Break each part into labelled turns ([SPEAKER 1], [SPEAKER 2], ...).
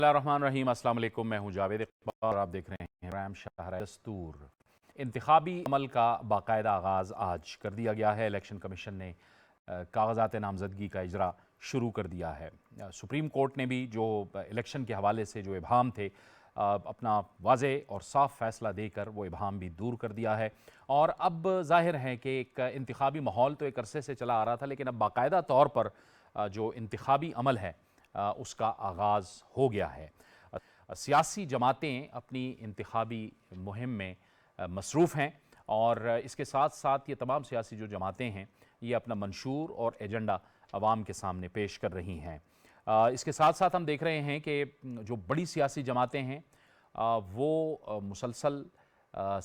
[SPEAKER 1] बिस्मिल्लाहिर्रहमानिर्रहीम। अस्सलाम वालेकुम। मैं हूं जावेद इकबाल और आप देख रहे हैं रैम शाहरा दस्तूर। इंतखाबी अमल का बाकायदा आगाज़ आज कर दिया गया है। इलेक्शन कमीशन ने कागजात नामजदगी का इजरा शुरू कर दिया है। सुप्रीम कोर्ट ने भी जो इलेक्शन के हवाले से जो इबाहम थे अपना वाज़े और साफ फैसला देकर वो इबाहम भी दूर कर दिया है। और अब जाहिर है कि एक इंतखाबी माहौल तो एक अरसे से चला आ रहा था, लेकिन अब बाकायदा तौर पर जो इंतखाबी अमल है उसका आगाज़ हो गया है। सियासी जमातें अपनी इंतखाबी मुहिम में मसरूफ़ हैं और इसके साथ साथ ये तमाम सियासी जो जमातें हैं ये अपना मंशूर और एजेंडा अवाम के सामने पेश कर रही हैं। इसके साथ साथ हम देख रहे हैं कि जो बड़ी सियासी जमातें हैं वो मुसलसल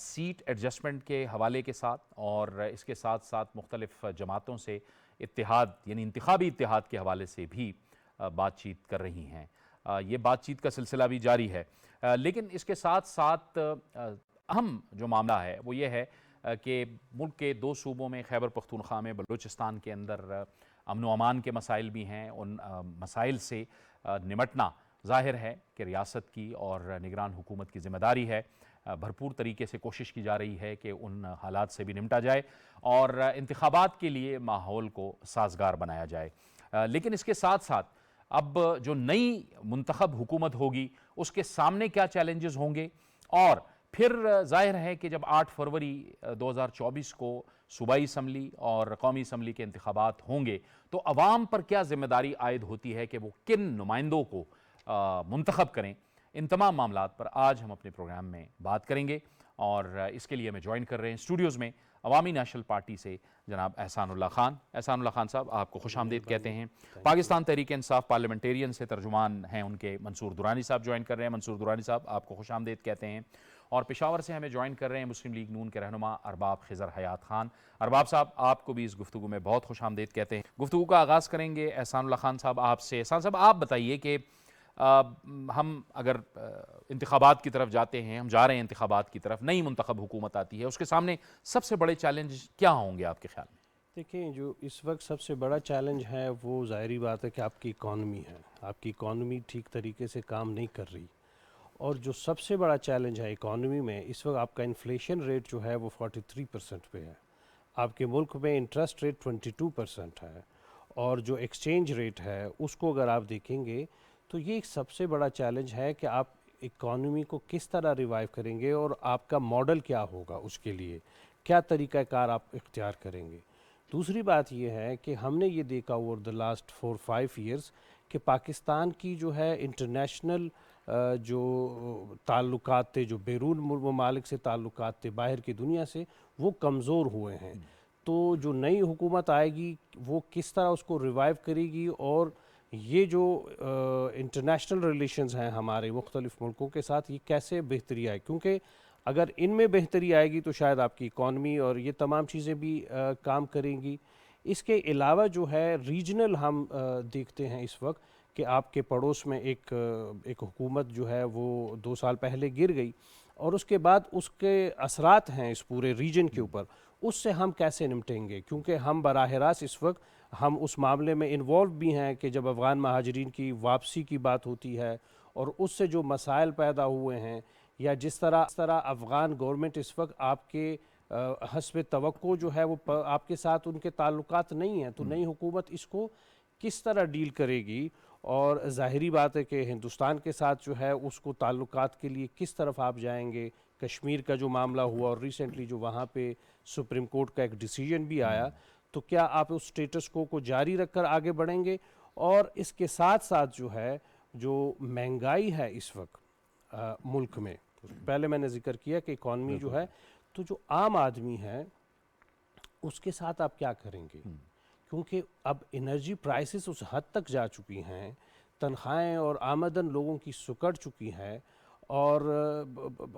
[SPEAKER 1] सीट एडजस्टमेंट के हवाले के साथ और इसके साथ साथ मुख्तलिफ़ जमातों से इत्तेहाद यानी इंतखाबी इत्तेहाद के हवाले से भी बातचीत कर रही हैं। ये बातचीत का सिलसिला भी जारी है। लेकिन इसके साथ साथ अहम जो मामला है वो ये है कि मुल्क के दो सूबों में खैबर पख्तूनख्वा में बलूचिस्तान के अंदर अमन व अमान के मसाइल भी हैं। उन मसाइल से निमटना ज़ाहिर है कि रियासत की और निगरान हुकूमत की ज़िम्मेदारी है। भरपूर तरीके से कोशिश की जा रही है कि उन हालात से भी निपटा जाए और इंतखाबात के लिए माहौल को साजगार बनाया जाए। लेकिन इसके साथ साथ अब जो नई मुंतखब हुकूमत होगी उसके सामने क्या चैलेंजेस होंगे, और फिर जाहिर है कि जब 8 फरवरी 2024 को सूबाई असम्बली और कौमी असम्बली के इंतखाबात होंगे तो अवाम पर क्या जिम्मेदारी आयद होती है कि वो किन नुमाइंदों को मुंतखब करें। इन तमाम मामलात पर आज हम अपने प्रोग्राम में बात करेंगे और इसके लिए हमें ज्वाइन कर रहे हैं स्टूडियोज़ में अवामी नेशनल पार्टी से जनाब एहसानुल्लाह खान। एहसानुल्लाह खान साहब, आपको खुशामदीद कहते हैं। पाकिस्तान तहरीक इंसाफ पार्लियामेंटेरियन से तर्जुमान हैं उनके मंसूर दुरानी साहब ज्वाइन कर रहे हैं। मंसूर दुरानी साहब, आपको खुशामदीद कहते हैं। और पेशावर से हमें ज्वाइन कर रहे हैं मुस्लिम लीग नून के रहनुमा अरबाब खिज़र हयात खान। अरबाब साहब, आपको भी इस गुफ्तगू में बहुत खुशामदीद कहते हैं। गुफ्तगू का आगाज़ करेंगे एहसानुल्लाह खान साहब आपसे। एहसान साहब, आप बताइए कि हम अगर इंतखाबात की तरफ जाते हैं, हम जा रहे हैं इंतखाबात की तरफ, नई मुंतखब हुकूमत आती है, उसके सामने सबसे बड़े चैलेंज क्या होंगे आपके ख्याल में?
[SPEAKER 2] देखिए, जो इस वक्त सबसे बड़ा चैलेंज है वो ज़ाहिरी बात है कि आपकी इकॉनमी है। आपकी इकॉनमी ठीक तरीके से काम नहीं कर रही, और जो सबसे बड़ा चैलेंज है इकॉनमी में इस वक्त आपका इन्फ्लेशन रेट जो है वो 43% पे है। आपके मुल्क में इंटरेस्ट रेट 22% है, और जो एक्सचेंज रेट है उसको अगर आप देखेंगे तो ये एक सबसे बड़ा चैलेंज है कि आप इकॉनमी को किस तरह रिवाइव करेंगे और आपका मॉडल क्या होगा, उसके लिए क्या तरीक़ाकार आप इख्तियार करेंगे। दूसरी बात यह है कि हमने ये देखा ओवर द लास्ट 4-5 ईयर्स कि पाकिस्तान की जो है इंटरनेशनल जो ताल्लुकात थे, जो बैरून ममालिक से ताल्लुकात थे, बाहर की दुनिया से, वो कमज़ोर हुए हैं। तो जो नई हुकूमत आएगी वो किस तरह उसको रिवाइव करेगी, और ये जो इंटरनेशनल रिलेशंस हैं हमारे मुख्तलिफ़ मुल्कों के साथ, ये कैसे बेहतरी आए, क्योंकि अगर इनमें बेहतरी आएगी तो शायद आपकी इकॉनमी और ये तमाम चीज़ें भी काम करेंगी। इसके अलावा जो है रीजनल हम देखते हैं इस वक्त कि आपके पड़ोस में एक हुकूमत जो है वो 2 साल पहले गिर गई, और उसके बाद उसके असरात हैं इस पूरे रीजन के ऊपर। उससे हम कैसे निपटेंगे, क्योंकि हम बराह रास्त इस वक्त हम उस मामले में इन्वॉल्व भी हैं कि जब अफ़गान महाजरीन की वापसी की बात होती है और उससे जो मसाइल पैदा हुए हैं, या जिस तरह अफ़गान गवर्नमेंट इस वक्त आपके हस्ब तवक्को जो है वो आपके साथ उनके ताल्लुकात नहीं हैं, तो नई हुकूमत इसको किस तरह डील करेगी। और ज़ाहिरी बात है कि हिंदुस्तान के साथ जो है उसको ताल्लुकात के लिए किस तरफ आप जाएंगे। कश्मीर का जो मामला हुआ और रिसेंटली जो वहाँ पे सुप्रीम कोर्ट का एक डिसीजन भी आया, तो क्या आप उस स्टेटस को जारी रखकर आगे बढ़ेंगे। और इसके साथ साथ जो है जो महंगाई है इस वक्त मुल्क में, पहले मैंने जिक्र किया कि इकॉनमी जो है, तो जो आम आदमी है उसके साथ आप क्या करेंगे, क्योंकि अब एनर्जी प्राइसेस उस हद तक जा चुकी हैं, तनख्वाहें और आमदन लोगों की सुकड़ चुकी है, और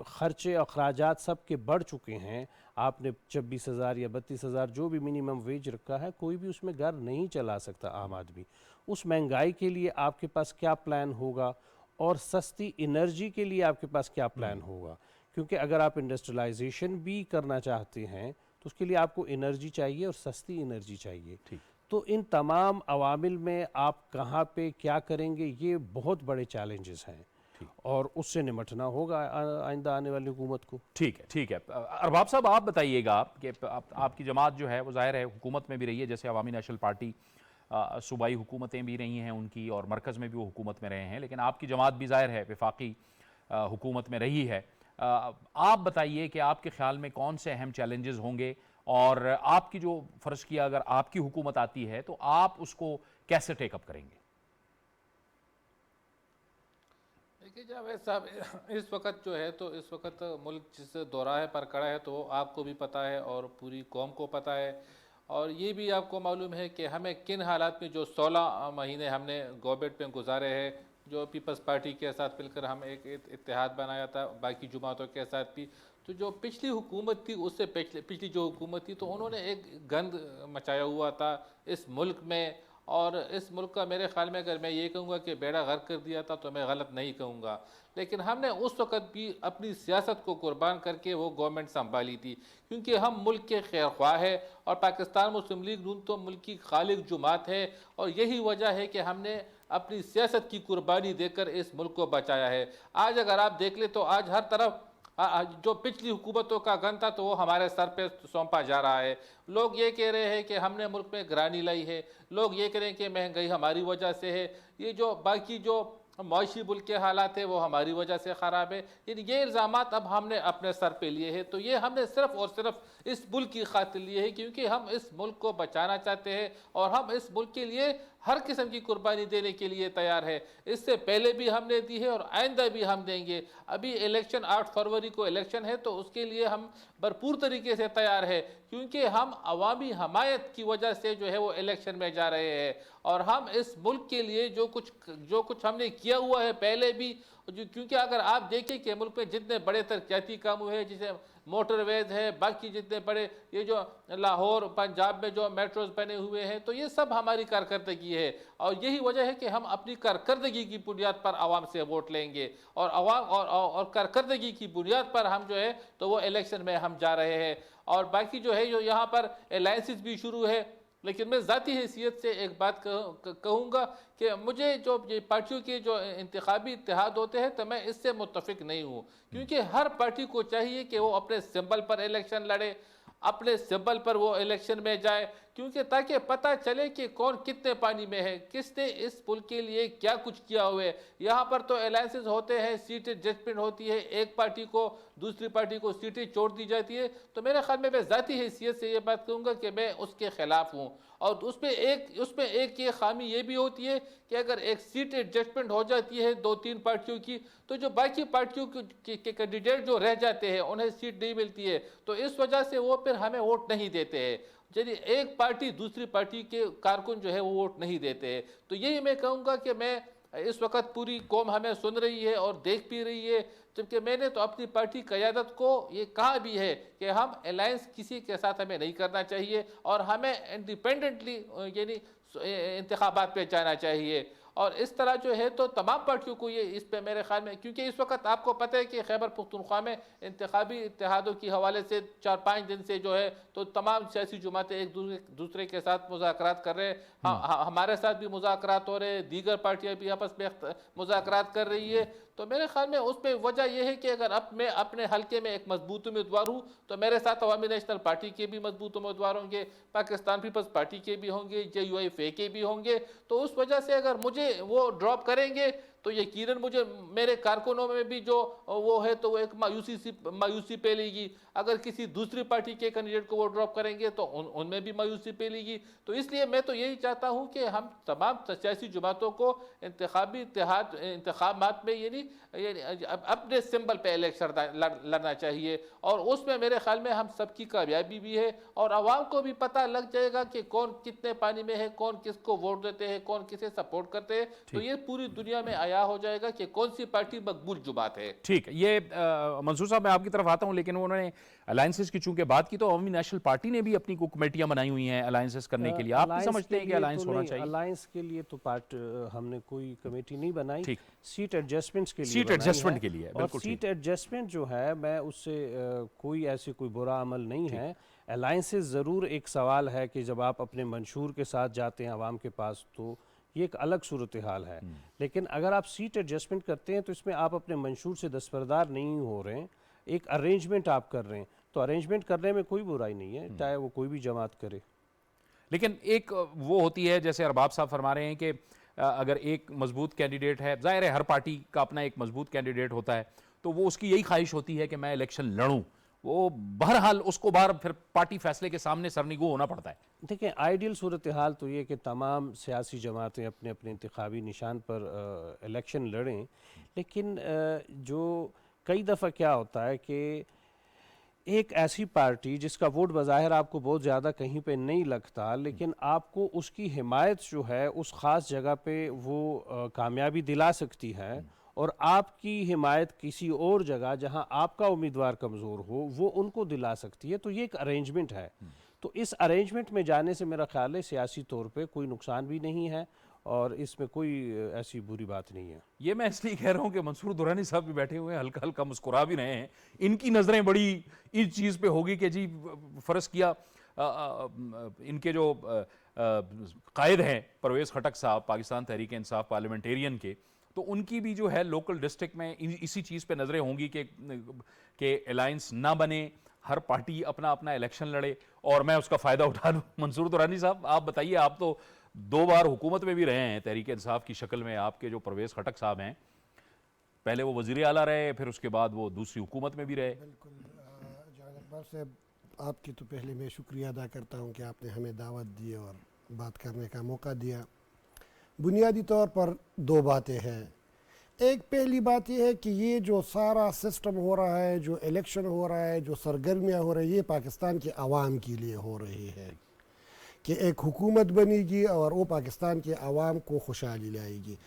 [SPEAKER 2] ख़र्चे अखराजात सब के बढ़ चुके हैं। आपने 26,000 या 32,000 जो भी मिनिमम वेज रखा है, कोई भी उसमें घर नहीं चला सकता आम आदमी। उस महंगाई के लिए आपके पास क्या प्लान होगा, और सस्ती एनर्जी के लिए आपके पास क्या प्लान होगा, क्योंकि अगर आप इंडस्ट्रियलाइजेशन भी करना चाहते हैं तो उसके लिए आपको एनर्जी चाहिए और सस्ती एनर्जी चाहिए। तो इन तमाम अवामिल में आप कहाँ पे क्या करेंगे, ये बहुत बड़े चैलेंजेस हैं और उससे निपटना होगा आइंदा आने वाली हुकूमत को।
[SPEAKER 1] ठीक है, ठीक है। अरबाब साहब, आप बताइएगा कि आपकी जमात जो है वो ज़ाहिर है हुकूमत में भी रही है, जैसे अवामी नेशनल पार्टी सूबाई हुकूमतें भी रही हैं उनकी, और मरकज़ में भी वो हुकूमत में रहे हैं, लेकिन आपकी जमात भी ज़ाहिर है वफाकी हुकूमत में रही है। आप बताइए कि आपके ख्याल में कौन से अहम चैलेंजेस होंगे, और आपकी जो फ़र्ज़ किया अगर आपकी हुकूमत आती है तो आप उसको कैसे टेकअप करेंगे?
[SPEAKER 3] देखिए जावेद साहब, इस वक्त जो है तो इस वक्त मुल्क जिस दौराहे पर खड़ा है तो आपको भी पता है और पूरी कौम को पता है, और ये भी आपको मालूम है कि हमें किन हालात में जो 16 महीने हमने गवर्नमेंट में गुजारे हैं, जो पीपल्स पार्टी के साथ मिलकर हम एक इत्तेहाद बनाया था बाकी जुमातों के साथ भी। तो जो पिछली हुकूमत थी उससे पिछली जो हुकूमत थी तो उन्होंने एक गंद मचाया हुआ था इस मुल्क में, और इस मुल्क का मेरे ख्याल में अगर मैं ये कहूँगा कि बेड़ा गर्क कर दिया था तो मैं गलत नहीं कहूँगा। लेकिन हमने उस वक़्त भी अपनी सियासत को कुर्बान करके वो गवर्नमेंट संभाली थी, क्योंकि हम मुल्क के खैर ख्वाह है, और पाकिस्तान मुस्लिम लीग नून तो मुल्क की खालिक जुमात है, और यही वजह है कि हमने अपनी सियासत की कुर्बानी देकर इस मुल्क को बचाया है। आज अगर आप देख ले तो आज हर तरफ जो पिछली हुकूमतों का गन था तो वो हमारे सर पे सौंपा जा रहा है। लोग ये कह रहे हैं कि हमने मुल्क में गिरानी लाई है, लोग ये कह रहे हैं कि महंगाई हमारी वजह से है, ये जो बाकी जो मुआशी मुल्क के हालात है वो हमारी वजह से ख़राब है। ये इल्ज़ामात अब हमने अपने सर पे लिए हैं, तो ये हमने सिर्फ़ और सिर्फ इस मुल्क की खातिर लिए है, क्योंकि हम इस मुल्क को बचाना चाहते हैं और हम इस मुल्क के लिए हर किस्म की कुर्बानी देने के लिए तैयार है। इससे पहले भी हमने दी है और आइंदा भी हम देंगे। अभी इलेक्शन 8 फरवरी को इलेक्शन है, तो उसके लिए हम भरपूर तरीके से तैयार है, क्योंकि हम अवामी हमायत की वजह से जो है वो इलेक्शन में जा रहे हैं, और हम इस मुल्क के लिए जो कुछ हमने किया हुआ है पहले भी, क्योंकि अगर आप देखें कि मुल्क में जितने बड़े तरक्याती काम हुए हैं, जैसे मोटरवेज है, बाकी जितने बड़े ये जो लाहौर पंजाब में जो मेट्रोज बने हुए हैं, तो ये सब हमारी कारकर्दगी है, और यही वजह है कि हम अपनी कारकर्दगी की बुनियाद पर आवाम से वोट लेंगे, और आवाम और कारकर्दगी की बुनियाद पर हम जो है तो वो इलेक्शन में हम जा रहे हैं। और बाकी जो है जो यहाँ पर अलायंसेस भी शुरू है, लेकिन मैं ज़ाती हैसियत से एक बात कहूँगा कि मुझे जो ये पार्टियों के जो इंतखाबी इत्तेहाद होते हैं तो मैं इससे मुत्तफिक नहीं हूँ, क्योंकि हर पार्टी को चाहिए कि वो अपने सिंबल पर इलेक्शन लड़े, अपने सिंबल पर वो इलेक्शन में जाए, क्योंकि ताकि पता चले कि कौन कितने पानी में है, किसने इस मुल्क के लिए क्या कुछ किया हुआ है। यहाँ पर तो अलायंसेस होते हैं, सीटें एडजस्टमेंट होती है, एक पार्टी को दूसरी पार्टी को सीटें छोड़ दी जाती है, तो मेरे ख्याल में मैं ज़ाती हैसियत से ये बात कहूँगा कि मैं उसके ख़िलाफ़ हूँ। और उसमें एक ये खामी ये भी होती है कि अगर एक सीट एडजस्टमेंट हो जाती है 2-3 पार्टियों की, तो जो बाकी पार्टियों के कैंडिडेट जो रह जाते हैं उन्हें सीट नहीं मिलती है, तो इस वजह से वो फिर हमें वोट नहीं देते हैं। यदि एक पार्टी दूसरी पार्टी के कारकुन जो है वो वोट नहीं देते हैं, तो यही मैं कहूँगा कि मैं इस वक्त पूरी कौम हमें सुन रही है और देख भी रही है, जबकि मैंने तो अपनी पार्टी क़यादत को ये कहा भी है कि हम अलायंस किसी के साथ हमें नहीं करना चाहिए और हमें इंडिपेंडेंटली यानी इंतखाबात पे जाना चाहिए। और इस तरह जो है तो तमाम पार्टियों को ये इस पे मेरे ख्याल में, क्योंकि इस वक्त आपको पता है कि खैबर पख्तूनख्वा में इंतखाबी इत्तेहादों के हवाले से 4-5 दिन से जो है तो तमाम सियासी जुमातें एक दूसरे के साथ मुज़ाकरात कर रहे हैं। हमारे साथ भी मुज़ाकरात हो रहे हैं, दीगर पार्टियाँ भी आपस में मुज़ाकरात कर रही है। तो मेरे ख्याल में उसमें वजह यह है कि अगर अब मैं अपने हल्के में एक मजबूत उम्मीदवार हूँ तो मेरे साथ अवामी नेशनल पार्टी के भी मजबूत उम्मीदवार होंगे, पाकिस्तान पीपल्स पार्टी के भी होंगे, JUIF के भी होंगे। तो उस वजह से अगर मुझे वो ड्रॉप करेंगे तो यकीनन मुझे मेरे कारकुनों में भी जो वो है तो वो एक मायूसी पे लेगी। अगर किसी दूसरी पार्टी के कैंडिडेट को वो ड्रॉप करेंगे तो उनमें भी मायूसी पे लेगी। तो इसलिए मैं तो यही चाहता हूँ कि हम तमाम सियासी जमातों को इंतखाबी इंतखाबात में यानी अपने सिंबल पे इलेक्शन लड़ना चाहिए, और उसमें मेरे ख्याल में हम सबकी कामयाबी भी है और आवाम को भी पता लग जाएगा कि कौन कितने पानी में है, कौन किसको वोट देते हैं, कौन किसे सपोर्ट करते हैं। तो ये पूरी दुनिया में आया हो जाएगा कि कौन सी पार्टी मकबूल जुबात है।
[SPEAKER 1] ठीक है, ये मंसूर साहब मैं आपकी तरफ आता हूं, लेकिन उन्होंने अलायंसेस की चूंकि बात की तो अवामी नेशनल पार्टी ने भी अपनी को कमेटियां बनाई हुई हैं अलायंसेस करने के लिए। आप भी समझते हैं कि अलायंस होना चाहिए?
[SPEAKER 2] अलायंस के लिए तो हमने कोई कमेटी नहीं बनाई,
[SPEAKER 1] ठीक,
[SPEAKER 2] सीट एडजस्टमेंट्स के लिए
[SPEAKER 1] सीट एडजस्टमेंट के लिए,
[SPEAKER 2] और सीट एडजस्टमेंट जो है मैं उससे कोई बुरा अमल नहीं है। अलाइंसेस ज़रूर एक सवाल है कि जब आप अपने मंशूर के साथ जाते हैं आवाम के पास तो ये एक अलग सूरत हाल है, लेकिन अगर आप सीट एडजस्टमेंट करते हैं तो इसमें आप अपने मंशूर से दस्तबरदार नहीं हो रहे हैं, एक अरेंजमेंट आप कर रहे हैं, तो अरेंजमेंट करने में कोई बुराई नहीं है, चाहे वो कोई भी जमात करे।
[SPEAKER 1] लेकिन एक वो होती है, जैसे अरबाब साहब फरमा रहे हैं कि अगर एक मजबूत कैंडिडेट है, जाहिर है हर पार्टी का अपना एक मजबूत कैंडिडेट होता है, तो वो उसकी यही ख्वाहिश होती है कि मैं इलेक्शन लड़ूं, वो बहरहाल उसको बाहर फिर पार्टी फैसले के सामने सरनिगू होना पड़ता है।
[SPEAKER 2] देखिए, आइडियल सूरत हाल तो ये कि तमाम सियासी जमातें अपने अपने इंतखाबी निशान पर इलेक्शन लड़ें, लेकिन जो कई दफ़ा क्या होता है कि एक ऐसी पार्टी जिसका वोट बज़ाहिर आपको बहुत ज़्यादा कहीं पे नहीं लगता, लेकिन आपको उसकी हिमायत जो है उस ख़ास जगह पे वो कामयाबी दिला सकती है, और आपकी हिमायत किसी और जगह जहां आपका उम्मीदवार कमज़ोर हो वो उनको दिला सकती है। तो ये एक अरेंजमेंट है, तो इस अरेंजमेंट में जाने से मेरा ख्याल है सियासी तौर पे कोई नुकसान भी नहीं है और इसमें कोई ऐसी बुरी बात नहीं है।
[SPEAKER 1] ये मैं इसलिए कह रहा हूं कि मंसूर दुरानी साहब भी बैठे हुए हैं, हल्का हल्का मुस्कुरा भी रहे हैं, इनकी नजरें बड़ी इस चीज पे होगी कि जी फर्ज किया इनके जो कायद हैं परवेज खटक साहब, पाकिस्तान तहरीक इंसाफ पार्लियामेंटेरियन के, तो उनकी भी जो है लोकल डिस्ट्रिक्ट में इसी चीज़ पे नज़रें होंगी कि अलायंस ना बने, हर पार्टी अपना अपना इलेक्शन लड़े और मैं उसका फ़ायदा उठा लूँ। मंसूर दुरानी साहब, आप बताइए, आप तो 2 बार हुकूमत में भी रहे हैं तहरीक इंसाफ की शक्ल में, आपके जो परवेज़ खटक साहब हैं, पहले वो वज़ीर आला रहे, फिर उसके बाद वो दूसरी हुकूमत में भी रहे।
[SPEAKER 4] बिल्कुल जनाब अकबर साहब, आपकी तो पहले मैं शुक्रिया अदा करता हूँ कि आपने हमें दावत दी और बात करने का मौका दिया। बुनियादी तौर पर 2 बातें हैं। एक पहली बात यह है कि ये जो सारा सिस्टम हो रहा है, जो इलेक्शन हो रहा है, जो सरगर्मियाँ हो रही है, ये पाकिस्तान के आवाम के लिए हो रही है कि एक हुकूमत बनेगी और वो पाकिस्तान के आवाम को खुशहाली लाएगी।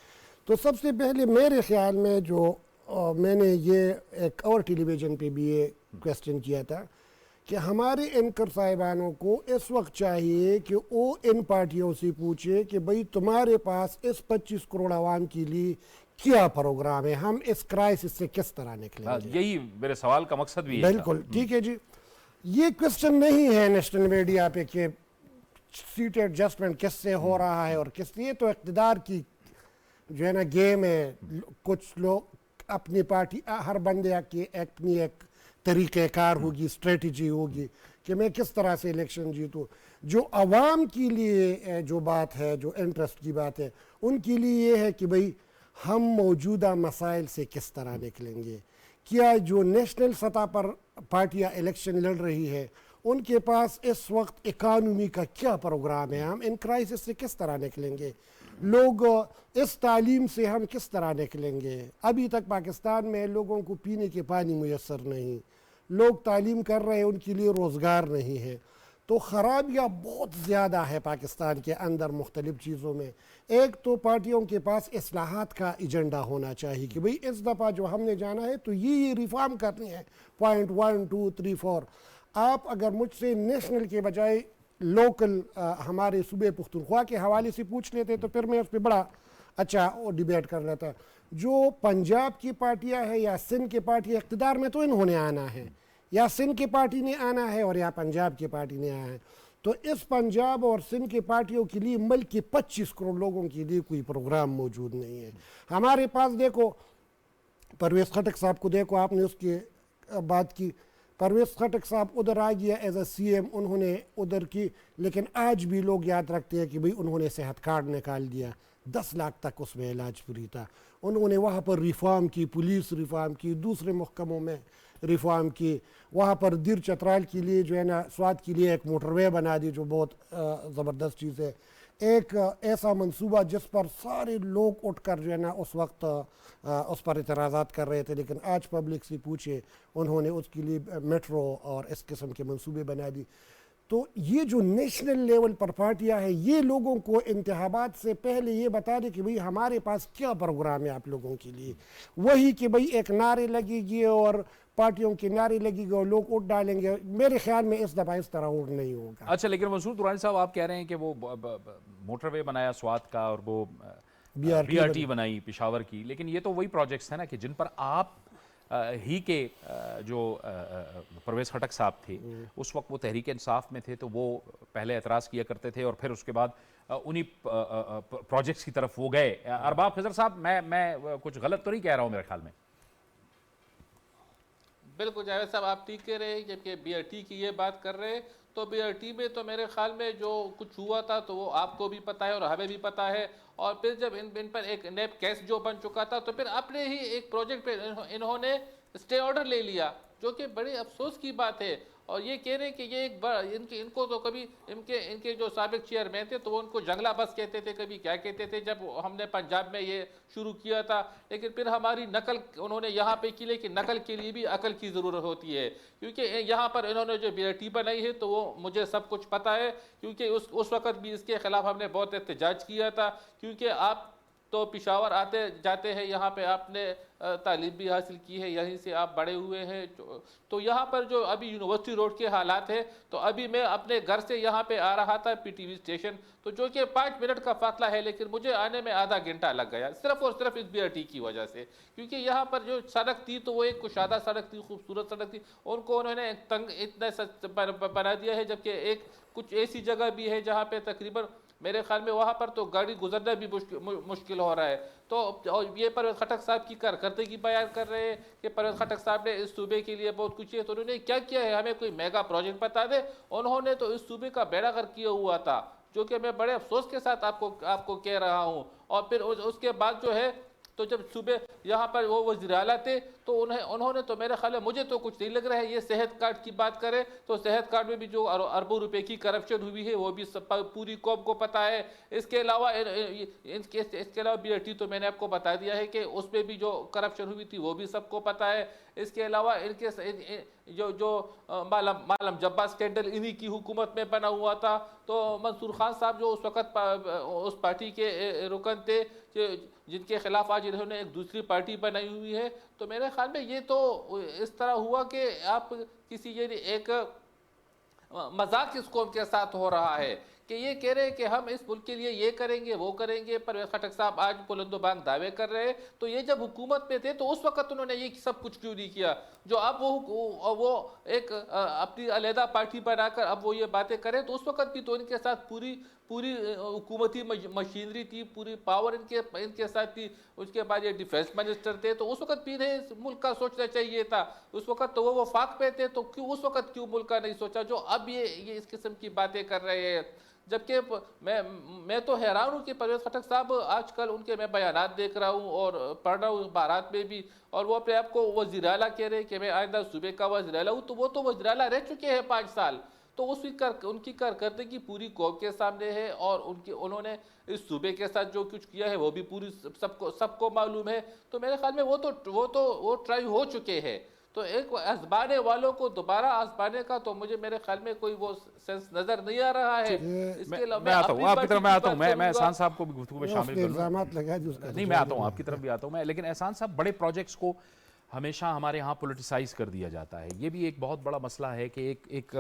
[SPEAKER 4] तो सबसे पहले मेरे ख्याल में जो मैंने ये एक और टेलीविज़न पे भी ये क्वेश्चन किया था कि हमारे एंकर साहिबानों को इस वक्त चाहिए कि वो इन पार्टियों से पूछे कि भाई तुम्हारे पास इस 25 करोड़ आवाम के लिए क्या प्रोग्राम है, हम इस क्राइसिस से किस तरह निकलेंगे।
[SPEAKER 1] यही मेरे सवाल का मकसद भी है।
[SPEAKER 4] बिल्कुल ठीक है जी, ये क्वेश्चन नहीं है नेशनल मीडिया पे कि सीट एडजस्टमेंट किससे हो रहा है और किस, ये तो इक़्तिदार की जो है ना गेम है। कुछ लोग अपनी पार्टी, हर बंदे की अपनी एक तरीक़ेकार होगी, स्ट्रेटजी होगी कि मैं किस तरह से इलेक्शन जीतूँ। जो आवाम के लिए जो बात है, जो इंटरेस्ट की बात है, उनके लिए ये है कि भाई हम मौजूदा मसाइल से किस तरह निकलेंगे। क्या जो नेशनल सतह पर पार्टियाँ इलेक्शन लड़ रही है उनके पास इस वक्त इकानमी का क्या प्रोग्राम है, हम इन क्राइसिस से किस तरह निकलेंगे, लोग इस तालीम से हम किस तरह निकलेंगे। अभी तक पाकिस्तान में लोगों को पीने के पानी मुयस्सर नहीं, लोग तालीम कर रहे हैं, उनके लिए रोज़गार नहीं है। तो ख़राबियाँ बहुत ज़्यादा है पाकिस्तान के अंदर मुख्तलिफ़ चीज़ों में। एक तो पार्टियों के पास इस्लाहात का एजेंडा होना चाहिए कि भाई इस दफ़ा जो हमने जाना है तो ये रिफॉर्म करनी है, पॉइंट 1 2 3 4। आप अगर मुझसे नेशनल के बजाय लोकल हमारे सूबे पुख्तनख्वा के हवाले से पूछ लेते तो फिर मैं उस पर बड़ा अच्छा वो डिबेट कर लेता। जो पंजाब की पार्टियां हैं या सिंध की पार्टी इक़्तिदार में, तो इन्होंने आना है, या सिंध की पार्टी ने आना है और या पंजाब की पार्टी ने आना है। तो इस पंजाब और सिंध की पार्टियों के लिए मुल्क के 25 करोड़ लोगों के लिए कोई प्रोग्राम मौजूद नहीं है। हमारे पास देखो, परवेज़ खटक साहब को देखो, आपने उसकी बात की, परवेज़ खटक साहब उधर आ गया एज ए CM, उन्होंने उधर की, लेकिन आज भी लोग याद रखते हैं कि भाई उन्होंने सेहत कार्ड निकाल दिया, 10 लाख तक उसमें इलाज फ्री था। उन्होंने वहाँ पर रिफॉर्म की, पुलिस रिफॉर्म की, दूसरे महकमों में रिफॉर्म की, वहाँ पर दिर चतराल के लिए जो है ना स्वाद के लिए एक मोटरवे बना दी जो बहुत ज़बरदस्त चीज़ है। एक ऐसा मंसूबा जिस पर सारे लोग उठकर जो है ना उस वक्त उस पर इतराज़ात कर रहे थे, लेकिन आज पब्लिक से पूछे, उन्होंने उसके लिए मेट्रो और इस किस्म के मंसूबे बना दी। तो ये जो नेशनल लेवल पर पार्टियां हैं, ये लोगों को इंतखाबात से पहले ये बता दें कि भाई हमारे पास क्या प्रोग्राम है आप लोगों के लिए। वही कि भाई एक नारे लगेगी और पार्टियों के नारे लगेगी और लोग वोट डालेंगे, मेरे ख्याल में इस दफ़ा इस तरह वोट नहीं होगा।
[SPEAKER 1] अच्छा, लेकिन मंसूर दुरानी साहब, आप कह रहे हैं कि वो मोटरवे बनाया स्वात का और वो BRT बनाई पेशावर की, लेकिन ये तो वही प्रोजेक्ट्स हैं ना कि जिन पर आप ही के जो परवेज़ खटक साहब थे, उस वक्त वो तहरीक इंसाफ में थे, तो वो पहले एतराज़ किया करते थे और फिर उसके बाद उन्हीं प्रोजेक्ट्स की तरफ वो गए। अरबाब खिज़र साहब, मैं कुछ गलत तो नहीं कह रहा हूँ मेरे ख्याल में?
[SPEAKER 3] बिल्कुल जावेद साहब, आप ठीक कह रहे हैं। जबकि BRT की ये बात कर रहे हैं तो BRT में तो मेरे ख्याल में जो कुछ हुआ था तो वो आपको भी पता है और हमें भी पता है। और फिर जब इन पर एक नैब केस जो बन चुका था तो फिर अपने ही एक प्रोजेक्ट पे इन्होंने स्टे ऑर्डर ले लिया, जो कि बड़े अफसोस की बात है। और ये कह रहे हैं कि ये एक बड़ा इनको तो कभी इनके जो साबिक चेयरमैन थे तो वो उनको जंगला बस कहते थे, कभी क्या कहते थे जब हमने पंजाब में ये शुरू किया था। लेकिन फिर हमारी नकल उन्होंने यहाँ पे की, लेकिन नकल के लिए भी अकल की ज़रूरत होती है। क्योंकि यहाँ पर इन्होंने जो BRT बनाई है तो वो मुझे सब कुछ पता है, क्योंकि उस वक़्त भी इसके ख़िलाफ़ हमने बहुत एहतजाज किया था। क्योंकि आप तो पिशावर आते जाते हैं, यहाँ पे आपने तालीम भी हासिल की है, यहीं से आप बड़े हुए हैं। तो यहाँ पर जो अभी यूनिवर्सिटी रोड के हालात है, तो अभी मैं अपने घर से यहाँ पे आ रहा था PTV स्टेशन, तो जो कि 5 मिनट का फासला है, लेकिन मुझे आने में आधा घंटा लग गया सिर्फ और सिर्फ इस BRT की वजह से। क्योंकि यहाँ पर जो सड़क थी तो वो एक कुशादा सड़क थी, खूबसूरत सड़क थी, उनको उन्होंने तंग इतना बना दिया है। जबकि एक कुछ ऐसी जगह भी है जहाँ पे तकरीबन मेरे ख्याल में वहाँ पर तो गाड़ी गुजरना भी मुश्किल हो रहा है। तो और ये परवेज़ खटक साहब की कारकर्दगी बयान कर रहे हैं कि परवेज़ खटक साहब ने इस सूबे के लिए बहुत कुछ किया। तो उन्होंने क्या किया है, हमें कोई मेगा प्रोजेक्ट बता दे। उन्होंने तो इस सूबे का बेड़ा गर्क किया हुआ था, जो कि मैं बड़े अफसोस के साथ आपको कह रहा हूँ। और फिर उसके बाद जो है, तो जब सुबह यहाँ पर वो वज़ीर आला थे तो उन्होंने तो मेरे ख्याल में, मुझे तो कुछ नहीं लग रहा है। ये सेहत कार्ड की बात करें तो सेहत कार्ड में भी जो अरबों रुपए की करप्शन हुई है वो भी पूरी कौम को पता है। इसके अलावा BRT तो मैंने आपको बता दिया है कि उसमें भी जो करप्शन हुई थी वो भी सबको पता है। इसके अलावा इनके जो मालम जब्बार स्कैंडल इन्हीं की हुकूमत में बना हुआ था। तो मंसूर खान साहब जो उस वक़्त उस पार्टी के रुकन थे, जिनके खिलाफ आज इन्होंने एक दूसरी पार्टी बनाई हुई है, तो मेरे ख्याल में ये तो इस तरह हुआ कि आप किसी ये एक मजाक इस कौम के साथ हो रहा है कि ये कह रहे हैं कि हम इस मुल्क के लिए ये करेंगे वो करेंगे। परवेज़ खटक साहब आज बुलंदोबांग दावे कर रहे हैं, तो ये जब हुकूमत में थे तो उस वक्त उन्होंने ये सब कुछ क्यों नहीं किया, जो अब वो एक अपनी अलहदा पार्टी बनाकर अब वो ये बातें करें। तो उस वक्त भी तो इनके साथ पूरी हुकूमती मशीनरी थी, पूरी पावर इनके साथ थी। उसके बाद ये डिफेंस मिनिस्टर थे, तो उस वक्त भी इन्हें मुल्क का सोचना चाहिए था। उस वक्त तो वो वफाक पे थे, तो क्यों उस वक्त क्यों मुल्क का नहीं सोचा, जो अब ये इस किस्म की बातें कर रहे हैं। जबकि मैं तो हैरान हूँ कि परवेज़ खटक साहब आजकल उनके मैं बयानात देख रहा हूँ और पढ़ रहा हूँ अखबारात में भी, और वो अपने आपको वज़ीर आला कह रहे हैं कि मैं आइंदा सूबे का वज़ीर आला हूँ। तो वो तो वज़ीर आला रह चुके हैं 5 साल, तो उनकी कारकर्दगी पूरी कौम के सामने है। और उन्होंने इस सूबे के साथ जो कुछ किया है वो भी पूरी सबको मालूम है। तो मेरे ख्याल में वो ट्राई हो चुके हैं। तो एक आजमाने वालों को दोबारा आजमाने का तो मेरे ख्याल में कोई वो सेंस नजर नहीं आ रहा है। इसके अलावा
[SPEAKER 1] मैं आता हूँ आपकी तरफ, मैं आता हूँ, मैं एहसान साहब को भी गुफ्तगू में शामिल करूँगा। नहीं, मैं आता हूँ आपकी तरफ भी आता हूँ मैं। लेकिन एहसान साहब, बड़े प्रोजेक्ट्स को हमेशा हमारे यहाँ पोलिटिसाइज कर दिया जाता है। ये भी एक बहुत बड़ा मसला है कि एक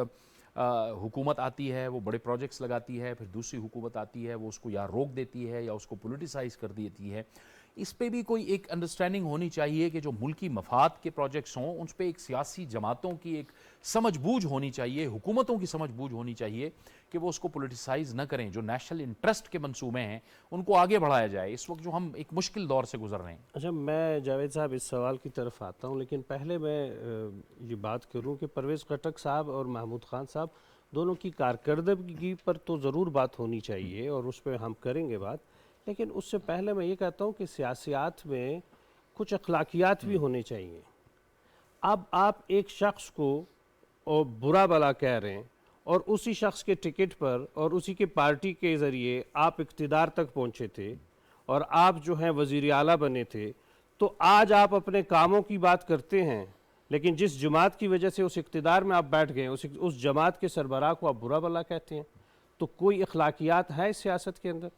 [SPEAKER 1] हुकूमत आती है, वो बड़े प्रोजेक्ट्स लगाती है, फिर दूसरी हुकूमत आती है, वो उसको या रोक देती है या उसको पोलिटिसाइज कर देती है। इस पे भी कोई एक अंडरस्टैंडिंग होनी चाहिए कि जो मुल्की मफाद के प्रोजेक्ट्स हों उन पर एक सियासी जमातों की एक समझबूझ होनी चाहिए, हुकूमतों की समझबूझ होनी चाहिए कि वो उसको पोलिटिसाइज न करें। जो नेशनल इंटरेस्ट के मंसूबे हैं उनको आगे बढ़ाया जाए, इस वक्त जो हम एक मुश्किल दौर से गुजर रहे हैं।
[SPEAKER 2] अच्छा, मैं जावेद साहब इस सवाल की तरफ आता हूँ, लेकिन पहले मैं ये बात करूँ कि परवेज़ खटक साहब और महमूद खान साहब दोनों की कारकर्दगी पर तो ज़रूर बात होनी चाहिए और उस पर हम करेंगे बात। लेकिन उससे पहले मैं ये कहता हूँ कि सियासियात में कुछ अखलाकियात भी होने चाहिए। अब आप एक शख्स को और बुरा भला कह रहे हैं और उसी शख्स के टिकट पर और उसी के पार्टी के ज़रिए आप इक़्तिदार तक पहुँचे थे और आप जो हैं वज़ीर आला बने थे, तो आज आप अपने कामों की बात करते हैं, लेकिन जिस जमात की वजह से उस इक़्तिदार में आप बैठ गए उस जमात के सरबराह को आप बुरा भला कहते हैं। तो कोई अखलाकियात है सियासत के अंदर।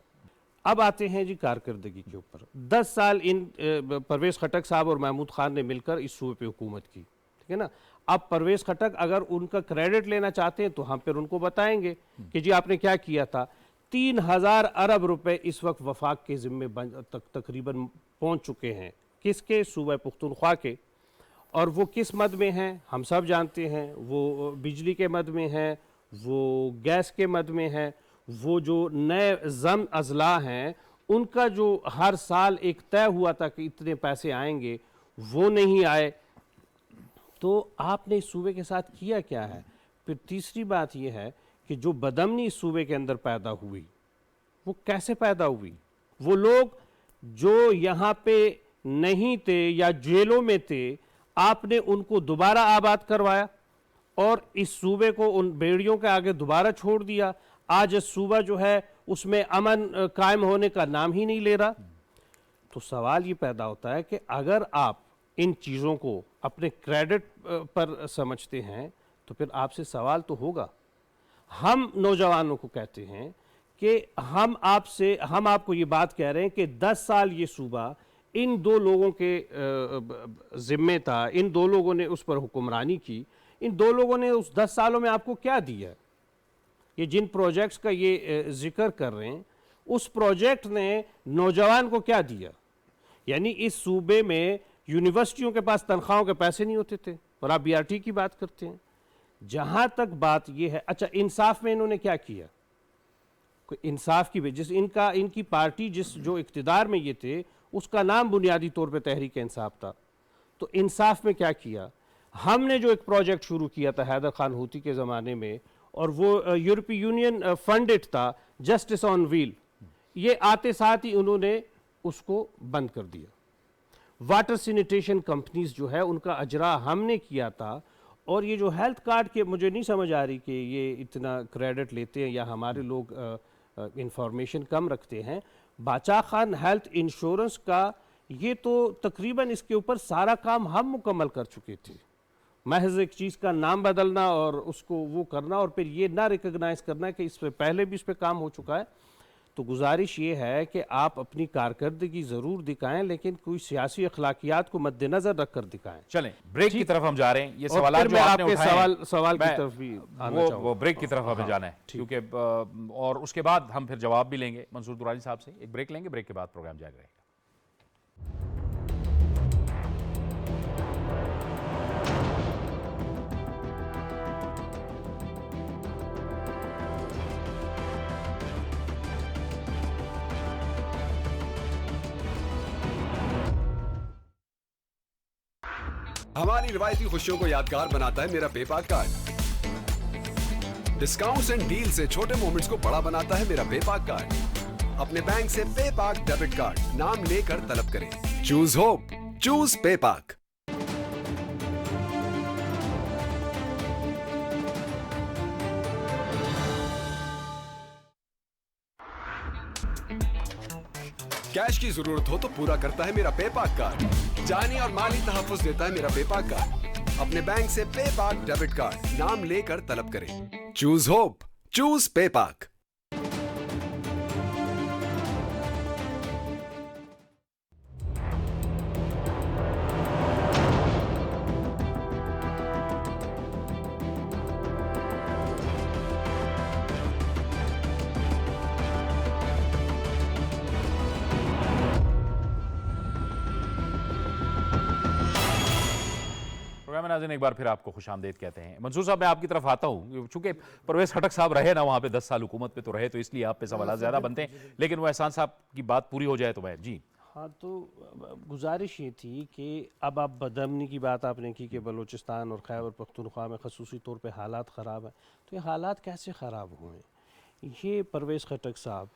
[SPEAKER 2] अब आते हैं जी कारकर्दगी के ऊपर। 10 साल इन परवेज़ खटक साहब और महमूद खान ने मिलकर इस सूबे पे हुकूमत की, ठीक है ना। अब परवेज़ खटक अगर उनका क्रेडिट लेना चाहते हैं तो हम फिर उनको बताएंगे कि जी आपने क्या किया था। 3000 अरब रुपए इस वक्त वफाक के ज़िम्मे तकरीबन पहुँच चुके हैं, किसके, सूबा पुख्तूनख्वा के। और वो किस मद में हैं हम सब जानते हैं, वो बिजली के मद में हैं, वो गैस के मद में हैं, वो जो नए ज़म अजला हैं उनका जो हर साल एक तय हुआ था कि इतने पैसे आएंगे वो नहीं आए। तो आपने इस सूबे के साथ किया क्या है? फिर तीसरी बात यह है कि जो बदअमनी इस सूबे के अंदर पैदा हुई वो कैसे पैदा हुई? वो लोग जो यहाँ पे नहीं थे या जेलों में थे, आपने उनको दोबारा आबाद करवाया और इस सूबे को उन बेड़ियों के आगे दोबारा छोड़ दिया। आज इस सूबा जो है उसमें अमन कायम होने का नाम ही नहीं ले रहा। तो सवाल ये पैदा होता है कि अगर आप इन चीज़ों को अपने क्रेडिट पर समझते हैं तो फिर आपसे सवाल तो होगा। हम नौजवानों को कहते हैं कि हम आपको ये बात कह रहे हैं कि 10 साल ये सूबा इन दो लोगों के ज़िम्मे था, इन दो लोगों ने उस पर हुक्मरानी की। इन दो लोगों ने उस 10 सालों में आपको क्या दिया? ये जिन प्रोजेक्ट्स का ये जिक्र कर रहे हैं, उस प्रोजेक्ट ने नौजवान को क्या दिया? यानी इस सूबे में यूनिवर्सिटियों के पास तनख्वाहों के पैसे नहीं होते थे और आप बीआरटी की बात करते हैं। जहाँ तक बात ये है, अच्छा इंसाफ में इन्होंने क्या किया? कोई इंसाफ की जिस इनकी पार्टी जो इक़्तिदार में ये थे उसका नाम बुनियादी तौर पे तहरीक इंसाफ था। तो इंसाफ में क्या किया? हमने जो एक प्रोजेक्ट शुरू किया था हैदर खान हूती के ज़माने में, और वो यूरोपीय यूनियन फंडेड था, जस्टिस ऑन व्हील, ये आते साथ ही उन्होंने उसको बंद कर दिया। वाटर सैनिटेशन कंपनीज जो है उनका अजरा हमने किया था। और ये जो हेल्थ कार्ड के, मुझे नहीं समझ आ रही कि ये इतना क्रेडिट लेते हैं या हमारे लोग इंफॉर्मेशन कम रखते हैं। बाचा खान हेल्थ इंश्योरेंस का ये तो तकरीबन इसके ऊपर सारा काम हम मुकम्मल कर चुके थे। महज एक चीज़ का नाम बदलना और उसको वो करना और फिर ये ना रिकग्नाइज करना कि इस पर पहले भी इस पर काम हो चुका है। तो गुजारिश ये है कि आप अपनी कारकर्दगी ज़रूर दिखाएं, लेकिन कोई सियासी अखलाकियात को मद्देनजर रख कर दिखाएं।
[SPEAKER 1] चलें, ब्रेक की तरफ हम जा रहे हैं। ये
[SPEAKER 2] और
[SPEAKER 1] सवाल
[SPEAKER 2] फिर
[SPEAKER 1] जो
[SPEAKER 2] मैं
[SPEAKER 1] आपने
[SPEAKER 2] आपके
[SPEAKER 1] उठाए
[SPEAKER 2] सवाल की तरफ भी आना चाहूँगा।
[SPEAKER 1] वो ब्रेक की तरफ हमें जाना है, क्योंकि और उसके बाद हम फिर जवाब भी लेंगे मंसूर दुरानी साहब से। एक ब्रेक लेंगे, ब्रेक के बाद प्रोग्राम जारी रहेगा।
[SPEAKER 5] हमारी रिवायती खुशियों को यादगार बनाता है मेरा पेपाक कार्ड। डिस्काउंट्स एंड डील से छोटे मोमेंट्स को बड़ा बनाता है मेरा पेपाक कार्ड। अपने बैंक से पेपाक डेबिट कार्ड नाम लेकर तलब करें। Choose hope, choose पेपाक। कैश की जरूरत हो तो पूरा करता है मेरा पेपाक कार्ड। जानी और माली तहफ्फुज़ देता है मेरा पेपाक कार्ड। अपने बैंक से पेपाक डेबिट कार्ड नाम लेकर तलब करें। Choose hope, choose पेपाक।
[SPEAKER 1] नाज़रीन, एक बार फिर आपको खुशामदीद कहते हैं। मंसूर साहब, मैं आपकी तरफ आता हूँ। चूंकि परवेज़ खटक साहब रहे ना वहाँ पे 10 साल हुकूमत पे, तो रहे, तो इसलिए आप पे सवाल ज़्यादा बनते हैं। लेकिन वो एहसान साहब की बात पूरी हो जाए तो मैं जी।
[SPEAKER 2] हाँ, तो गुजारिश ये थी कि अब आप बदअमनी की बात आपने की कि बलूचिस्तान और खैबर पख्तूनख्वा में ख़ुसूसी तौर पे हालात ख़राब हैं। तो ये हालात कैसे ख़राब हुए? ये परवेज़ खटक साहब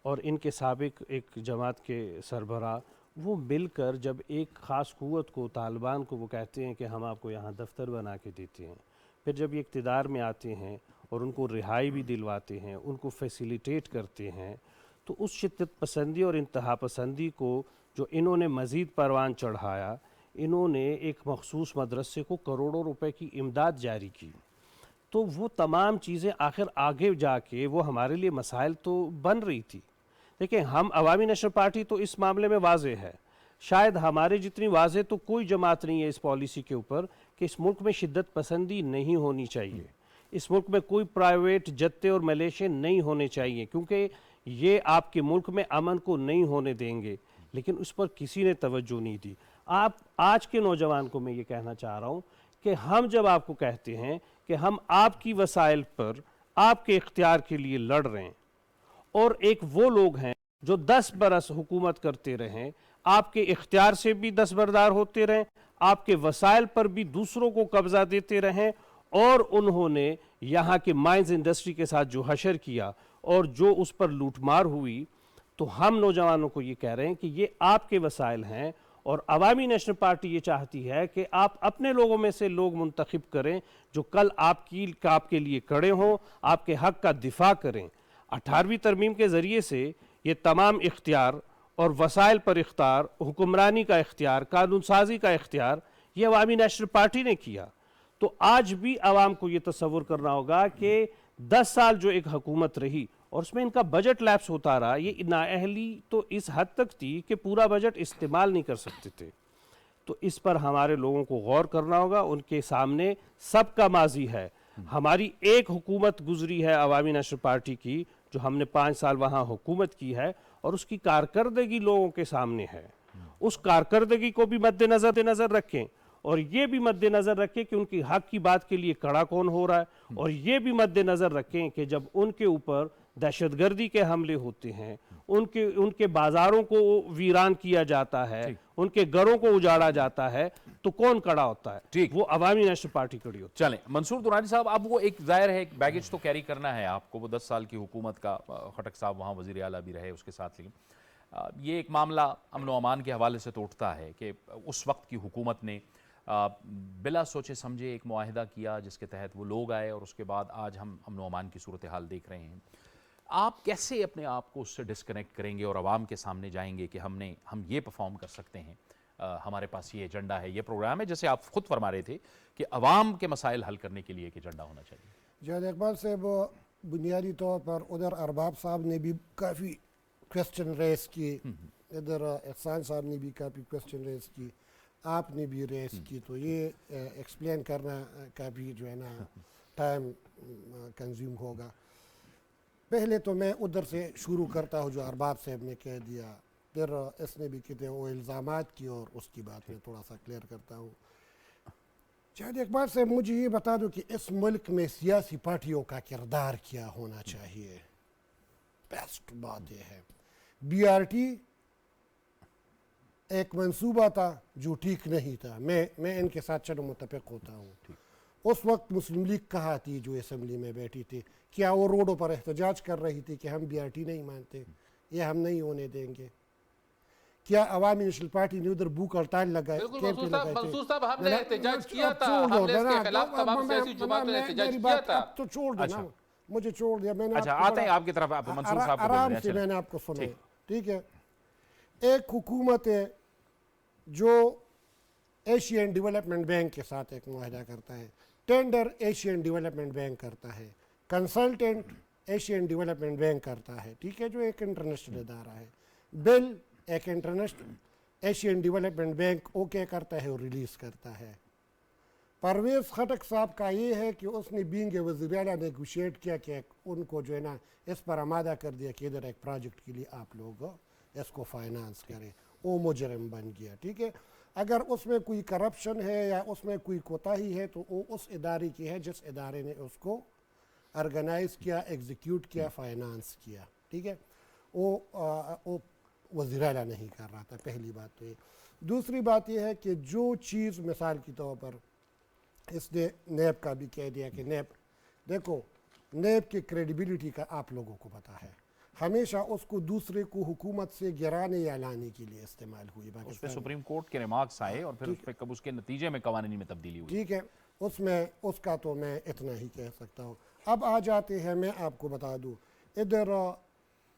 [SPEAKER 2] और इनके साबिक एक जमात के सरबराह वो मिलकर जब एक ख़ास क़ुव्वत को, तालिबान को, वो कहते हैं कि हम आपको यहाँ दफ्तर बना के देते हैं, फिर जब ये इक़्तिदार में आते हैं और उनको रिहाई भी दिलवाते हैं, उनको फैसिलिटेट करते हैं, तो उस शिद्दत पसंदी और इंतहा पसंदी को जो इन्होंने मज़ीद परवान चढ़ाया, इन्होंने एक मखसूस मदरसे को करोड़ों रुपए की इमदाद जारी की। तो वो तमाम चीज़ें आखिर आगे जाके वो हमारे लिए मसाइल तो बन रही थी। देखिए, हम अवामी नेशनल पार्टी तो इस मामले में वाज़े है, शायद हमारे जितनी वाज़े तो कोई जमात नहीं है इस पॉलिसी के ऊपर कि इस मुल्क में शिद्दत पसंदी नहीं होनी चाहिए, इस मुल्क में कोई प्राइवेट जत्ते और मलेशिया नहीं होने चाहिए, क्योंकि ये आपके मुल्क में अमन को नहीं होने देंगे। लेकिन उस पर किसी ने तवज्जो नहीं दी। आप आज के नौजवान को मैं ये कहना चाह रहा हूँ कि हम जब आपको कहते हैं कि हम आपकी वसाइल पर आपके इख्तियार के लिए लड़ रहे हैं, और एक वो लोग हैं जो 10 बरस हुकूमत करते रहें, आपके इख्तियार से भी दस्तबरदार होते रहें, आपके वसाइल पर भी दूसरों को कब्जा देते रहें, और उन्होंने यहाँ के माइंस इंडस्ट्री के साथ जो हशर किया और जो उस पर लूटमार हुई, तो हम नौजवानों को ये कह रहे हैं कि ये आपके वसाइल हैं, और अवामी नेशनल पार्टी ये चाहती है कि आप अपने लोगों में से लोग मुंतखब करें जो कल आपके लिए खड़े हों, आपके हक का दिफा करें। 18वीं तरमीम के ज़रिए से ये तमाम इख्तियार और वसाइल पर इख्तियार, हुक्मरानी का इख्तियार, कानून साजी का इख्तियार ये अवामी नेशनल पार्टी ने किया। तो आज भी आवाम को ये तसव्वुर करना होगा कि 10 साल जो एक हुकूमत रही और उसमें इनका बजट लैप्स होता रहा, ये नाअहली तो इस हद तक थी कि पूरा बजट इस्तेमाल नहीं कर सकते थे। तो इस पर हमारे लोगों को गौर करना होगा। उनके सामने सबका माजी है। हमारी एक हुकूमत गुजरी है अवामी नेशनल पार्टी की, जो हमने 5 साल वहाँ हुकूमत की है, और उसकी कारकर्दगी लोगों के सामने है। उस कारकर्दगी को भी मद्देनजर रखें, और ये भी मद्देनजर रखें कि उनकी हक की बात के लिए खड़ा कौन हो रहा है, और ये भी मद्देनजर रखें कि जब उनके ऊपर दहशतगर्दी के हमले होते हैं, उनके बाजारों को वीरान किया जाता है, उनके घरों को उजाड़ा जाता है, तो कौन खड़ा होता है?
[SPEAKER 1] ठीक,
[SPEAKER 2] वो अवामी नेशनल पार्टी खड़ी होती है।
[SPEAKER 1] चलें मंसूर दुरानी साहब, अब वो एक जाहिर है एक बैगेज तो कैरी करना है आपको, वो 10 साल की हुकूमत का, खटक साहब वहाँ वज़ीर आला भी रहे उसके साथ, लेकिन ये एक मामला अमन व अमान के हवाले से तो उठता है कि उस वक्त की हुकूमत ने बिला सोचे समझे एक मुआहिदा किया जिसके तहत वो लोग आए, और उसके बाद आज हम अमन व अमान की सूरत हाल देख रहे हैं। आप कैसे अपने आप को उससे डिस्कनेक्ट करेंगे और आवाम के सामने जाएंगे कि हम ये परफॉर्म कर सकते हैं, हमारे पास ये एजेंडा है, ये प्रोग्राम है, जैसे आप खुद फरमा रहे थे कि अवाम के मसाइल हल करने के लिए एक एजेंडा होना चाहिए।
[SPEAKER 4] जावेद इकबाल साहब, बुनियादी तौर पर उधर अरबाब साहब ने भी काफ़ी क्वेश्चन रेस किए, इधर एहसान साहब ने भी काफ़ी क्वेश्चन रेस की, आपने भी रेस की, तो ये एक्सप्लेन करना का भी जो है ना टाइम कंज्यूम होगा। पहले तो मैं उधर से शुरू करता हूँ जो अरबाब साहब ने कह दिया, फिर इसने भी कहते हैं वो इल्ज़ामात की, और उसकी बात में थोड़ा सा क्लियर करता हूँ। जावेद इकबाल साहब, मुझे ये बता दो कि इस मुल्क में सियासी पार्टियों का किरदार क्या होना चाहिए। बेस्ट बात यह है, BRT एक मंसूबा था जो ठीक नहीं था, मैं इनके साथ चलो मुत्तफिक होता हूँ। उस वक्त मुस्लिम लीग कहाँ थी जो असम्बली में बैठी थी? क्या वो रोडों पर एहतजाज कर रही थी कि हम BRT नहीं मानते, ये हम नहीं होने देंगे? क्या अवामी नेशनल पार्टी ने उधर भूख हड़ताल लगाई?
[SPEAKER 3] मंसूर साहब, हमने एहतजाज किया था, हमने इसके खिलाफ तमाम सियासी जमातों ने एहतजाज किया था।
[SPEAKER 4] तो छोड़ देना, मुझे छोड़ दिया, मैंने
[SPEAKER 1] अच्छा आते हैं आपकी तरफ, आप मंसूर साहब
[SPEAKER 4] आराम से मैंने आपको सुना, ठीक है। एक हुकूमत है जो एशियन डेवलपमेंट बैंक के साथ एक मुआहदा करता है, टेंडर एशियन डेवलपमेंट बैंक करता है, कंसल्टेंट एशियन डेवलपमेंट बैंक करता है, ठीक है, जो एक इंटरनेशनल इदारा है, बिल एक international Asian development bank okay करता है और रिलीज़ करता है। परवेज़ खटक साहब का ये है कि उसने बीइंग वज़ीर आला नेगोशिएट किया कि उनको जो है ना इस पर आमादा कर दिया कि इधर एक प्रोजेक्ट के लिए आप लोग इसको फाइनेंस करें, वो मुजरिम बन गया, ठीक है। अगर उसमें कोई करप्शन है या उसमें कोई कोताही है तो वो उस इदारे की है जिस इदारे ने उसको ऑर्गेनाइज किया, एग्जीक्यूट किया, फाइनेंस किया, ठीक है। वो वज़ीर आला नहीं कर रहा था, पहली बात तो ये। दूसरी बात यह है कि जो चीज़ मिसाल के तौर पर इसने नैब का भी कह दिया कि नैब, देखो नैब की क्रेडिबिलिटी का आप लोगों को पता है, हमेशा उसको दूसरे को हुकूमत से गिराने या लाने के लिए इस्तेमाल हुई।
[SPEAKER 1] उस पर सुप्रीम कोर्ट के रिमार्क्स आए और फिर उस पर कब उसके नतीजे में कवानीन में तब्दीली हुई,
[SPEAKER 4] ठीक है, उसमें उसका तो मैं इतना ही कह सकता हूँ। अब आ जाते हैं, मैं आपको बता दूँ, इधर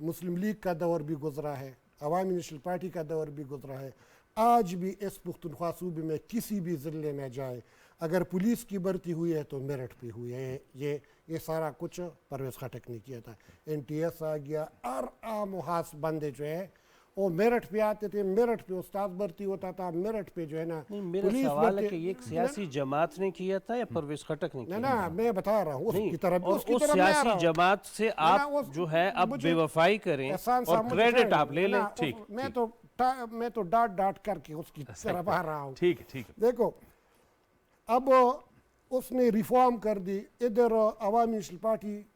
[SPEAKER 4] मुस्लिम लीग का दौर भी गुजरा है, अवामी नेशनल पार्टी का दौर भी गुजरा है। आज भी इस पुख्तनख्वा सूबे में किसी भी ज़िले में जाए, अगर पुलिस की भर्ती हुई है तो मेरिट पे हुई है। ये सारा कुछ परवेज़ खटक ने किया था। NTS आ गया, और आम खास बंदे जो है वो मेरिट पे आते थे, मेरिट पे उस्ताद भर्ती होता था, मेरिट पे जो है ना
[SPEAKER 2] पुलिस सवाल है कि ये एक सियासी जमात ने किया था या परवेज़ खटक ने किया?
[SPEAKER 4] ना मैं बता रहा हूँ उसकी तरफ,
[SPEAKER 2] उस सियासी जमात से आप जो है अब बेवफाई करें और क्रेडिट आप ले लें, ठीक।
[SPEAKER 4] मैं तो मैं तो डांट डांट करके उसकी तरफ आ रहा हूँ।
[SPEAKER 1] ठीक है, ठीक है।
[SPEAKER 4] देखो, अब उसने रिफॉर्म कर दी। इधर अवामी नेशनल पार्टी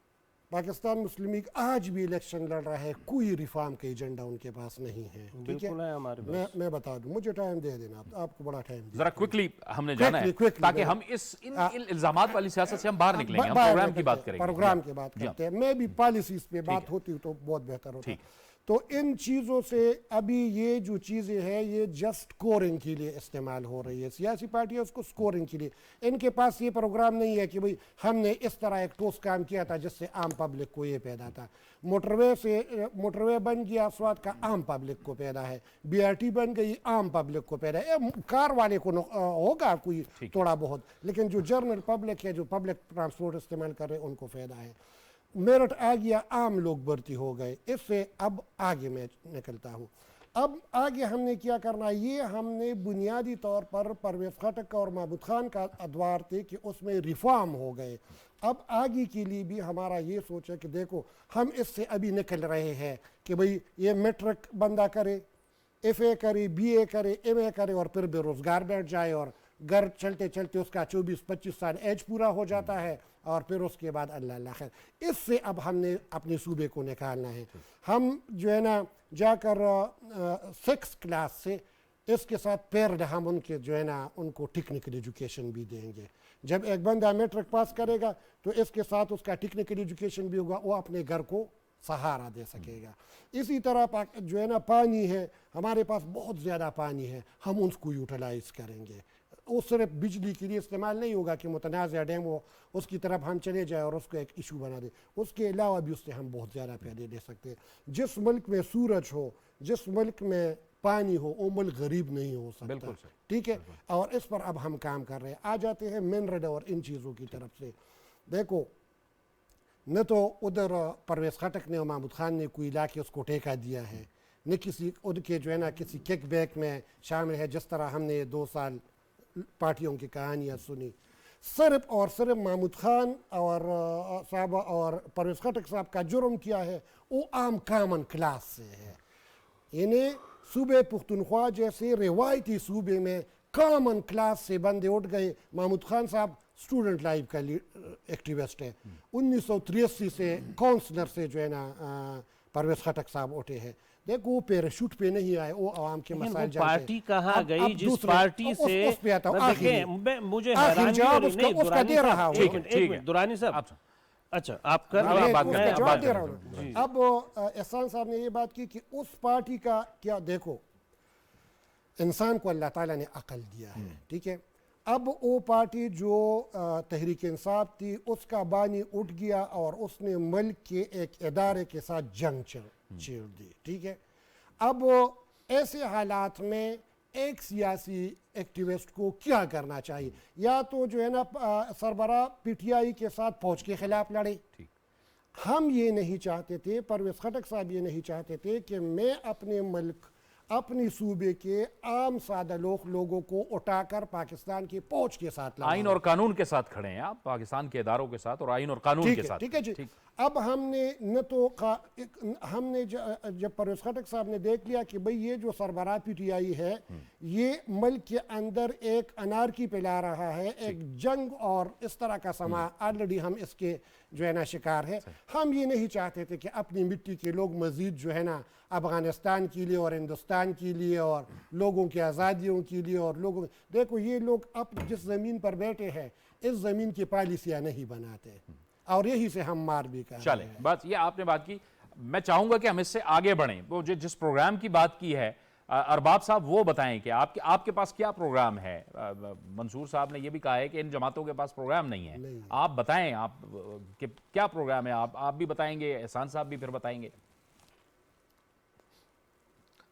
[SPEAKER 4] पाकिस्तान मुस्लिम लीग आज भी इलेक्शन लड़ रहा है, कोई रिफॉर्म का एजेंडा उनके पास नहीं है। ठीक
[SPEAKER 2] बिल्कुल है हमारे पास।
[SPEAKER 4] मैं बता दूं, मुझे टाइम दे देना, आपको बड़ा टाइम
[SPEAKER 1] जरा क्विकली हमने जाना है
[SPEAKER 4] quickly,
[SPEAKER 1] ताकि हम इन इल्जामात वाली सियासत से हम बाहर निकलेंगे, हम प्रोग्राम की बात करेंगे।
[SPEAKER 4] प्रोग्राम की बात करते हैं, मैं भी पॉलिसीज पे बात होती तो बहुत बेहतर होता। तो इन चीज़ों से अभी ये जो चीज़ें हैं ये जस्ट स्कोरिंग के लिए इस्तेमाल हो रही है। सियासी पार्टियाँ उसको स्कोरिंग के लिए, इनके पास ये प्रोग्राम नहीं है कि भाई हमने इस तरह एक ठोस काम किया था जिससे आम पब्लिक को ये पैदा था। मोटरवे बन गया स्वाद का, आम पब्लिक को पैदा है। BRT बन गई, आम पब्लिक को पैदा है। कार वाले को होगा कोई थोड़ा बहुत, लेकिन जो जनरल पब्लिक है, जो पब्लिक ट्रांसपोर्ट इस्तेमाल कर रहे हैं, उनको फ़ायदा है। मेरठ आ गया, आम लोग भर्ती हो गए। इससे अब आगे मैं निकलता हूँ। अब आगे हमने क्या करना, ये हमने बुनियादी तौर पर परवेज़ खटक और महमूद खान का अदवार थे कि उसमें रिफॉर्म हो गए। अब आगे के लिए भी हमारा ये सोच है कि देखो, हम इससे अभी निकल रहे हैं कि भाई ये मैट्रिक बंदा करे, FA करे, BA करे, MA करे और फिर बेरोज़गार बैठ जाए और घर चलते चलते उसका 24-25 साल एज पूरा हो जाता है और फिर उसके बाद अल्लाह अल्लाह खैर। इससे अब हमने अपने सूबे को निकालना है। हम जो है ना जाकर 6th क्लास से इसके साथ पेयर्ड हम उनके जो है ना उनको टेक्निकल एजुकेशन भी देंगे। जब एक बंदा मैट्रिक पास करेगा तो इसके साथ उसका टेक्निकल एजुकेशन भी होगा, वो अपने घर को सहारा दे सकेगा। इसी तरह जो है ना पानी है, हमारे पास बहुत ज़्यादा पानी है, हम उसको यूटिलाइज़ करेंगे। वो सिर्फ बिजली के लिए इस्तेमाल नहीं होगा कि मुतनाज़ डैम हो उसकी तरफ हम चले जाए और उसको एक इशू बना दें, उसके अलावा भी उससे हम बहुत ज़्यादा फ़ायदे ले सकते हैं। जिस मुल्क में सूरज हो, जिस मुल्क में पानी हो, वो मुल्क गरीब नहीं हो सकता। ठीक है, और इस पर अब हम काम कर रहे हैं। आ जाते हैं मिनरल और इन चीज़ों की तरफ से। देखो, न तो उधर परवेज़ खटक ने और महमूद खान ने कोई ला के उसको टेका दिया है, न किसी उनके जो है ना किसी किक बैक में शामिल है। जिस तरह हमने 2 साल पार्टियों की कहानियाँ सुनी, सिर्फ और सिर्फ महमूद खान और साहब और परवेज़ खटक साहब का जुर्म किया है, वो आम कामन क्लास से है। इन्हें सूबे पुख्तनख्वा जैसे रिवायती सूबे में कामन क्लास से बंदे उठ गए। महमूद खान साहब स्टूडेंट लाइफ का एक्टिविस्ट है, 1983 से काउंसलर से जो है ना परवेज़ खटक साहब उठे हैं। देखो, वो पैराशूट पे नहीं आए, वो आवाम के मसाइल जानते हैं।
[SPEAKER 2] पार्टी कहाँ गई जिस पार्टी से
[SPEAKER 4] उस पे आता हूं,
[SPEAKER 2] मुझे
[SPEAKER 4] जवाब उसका दे रहा हूँ।
[SPEAKER 2] दुरानी साहब, अच्छा आप कर
[SPEAKER 4] जवाब दे रहा हूँ। अब एहसान साहब ने ये बात की कि उस पार्टी का क्या, देखो इंसान को अल्लाह ताला ने अकल दिया है, ठीक है। अब वो पार्टी जो तहरीक इंसाफ थी, उसका बानी उठ गया और उसने मुल्क के एक इदारे के साथ जंग छेड़ दी, ठीक है। अब ऐसे हालात में एक सियासी एक्टिविस्ट को क्या करना चाहिए? या तो जो है ना सरबरा PTI के साथ फौज के खिलाफ लड़े। हम ये नहीं चाहते थे, परवेज़ खटक साहब ये नहीं चाहते थे कि मैं अपने मुल्क, अपनी सूबे के आम सादा लोगों को उठाकर पाकिस्तान की फौज के साथ
[SPEAKER 1] आइन और कानून के साथ खड़े हैं आप, पाकिस्तान के इदारों के साथ और आइन और कानून के साथ।
[SPEAKER 4] ठीक है जी। अब हमने न तो हमने जब परवेज़ खटक साहब ने देख लिया कि भाई ये जो सरबराह PTI है ये मुल्क के अंदर एक अनारकी फैला रहा है, एक जंग और इस तरह का समा ऑलरेडी हम इसके जो है ना शिकार है। हम ये नहीं चाहते थे कि अपनी मिट्टी के लोग मज़ीद जो है ना अफ़गानिस्तान के लिए और हिंदुस्तान के लिए और लोगों की आज़ादियों के लिए और लोगों, देखो ये लोग अब जिस ज़मीन पर बैठे हैं इस ज़मीन की पॉलिसियाँ नहीं बनाते और यही से हम मार भी कर।
[SPEAKER 1] चले, बस ये आपने बात की, मैं चाहूंगा कि हम इससे आगे बढ़ें। वो जिस प्रोग्राम की बात की है अरबाब साहब, वो बताएं कि आपके पास क्या प्रोग्राम है। मंसूर साहब ने ये भी कहा है कि इन जमातों के पास प्रोग्राम नहीं है। आप बताएं, आप कि क्या प्रोग्राम है। आप भी बताएंगे, एहसान साहब भी फिर बताएंगे।